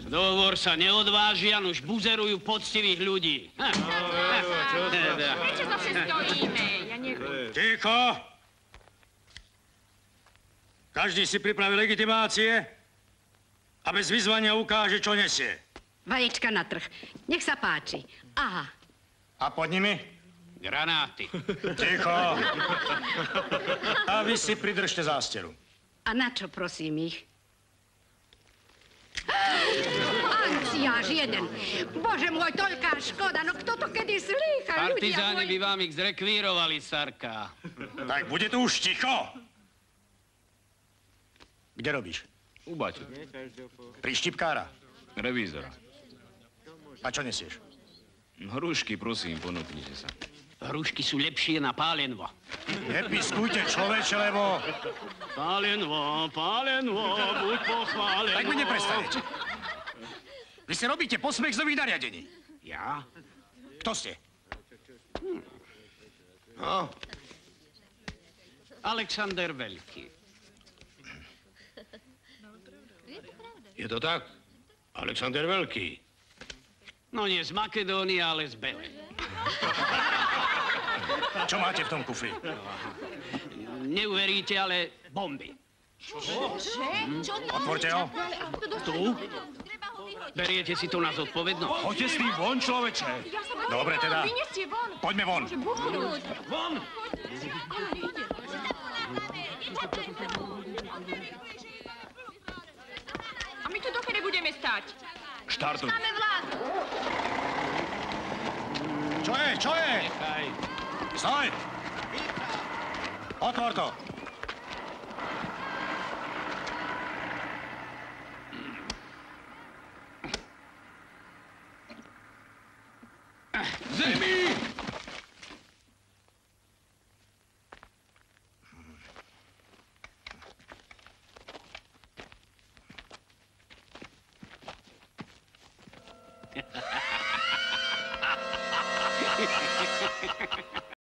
Dohovor sa neodvážia, už buzerujú poctivých ľudí. Prečo zase stojíme? Ja neviem. Ticho! Každý si pripraví legitimácie a bez vyzvania ukáže, čo nesie. Vaječka na trh. Nech sa páči. Aha. A pod nimi? Granáty. Ticho! A vy si pridržte zásteru. A na čo, prosím ich? Anciáž jeden. Bože môj, toľká škoda, no kto to kedy slýchal? Partizáni by vám ich zrekvírovali, Sarka. Tak bude tu už ticho. Kde robíš? U baťu. Pri štipkára. Revízora. A čo nesieš? Hrušky, prosím, ponúknite sa. Hrušky sú lepšie na pálenvo. Nepiskujte, človeče, lebo... Pálenvo, buď pochválenvo. Tak vy neprestanete. Vy si robíte posmech z nových nariadení. Ja? Kto ste? No. Alexander Veľký. Je to tak? Alexander Veľký. No nie z Makedónie, ale z Bele. Čo máte v tom kufri? Neuveríte, ale bomby. Otvorte ho. Tu? Beriete si to na zodpovednosť? Poďte s tým von, človeče. Dobre teda. Poďme von. Von! A my tu dokedy budeme stať? Štartuj. Máme vlak. Čo je? Nechaj. Stoj! Otvor to.